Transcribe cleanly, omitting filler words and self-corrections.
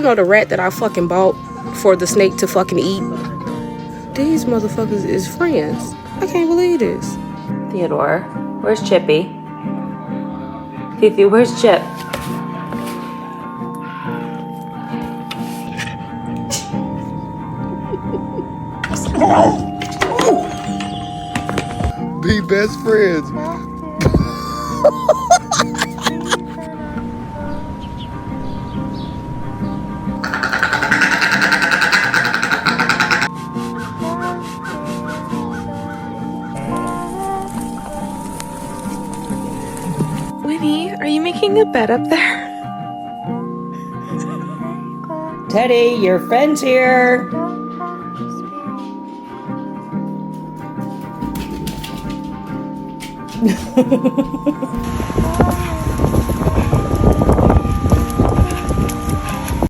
know, the rat that I fucking bought for the snake to fucking eat. These motherfuckers is friends. I can't believe this. Theodore, where's Chippy? Fifi, where's Chip? Be best friends. Winnie, are you making a bed up there? Teddy, your friend's here.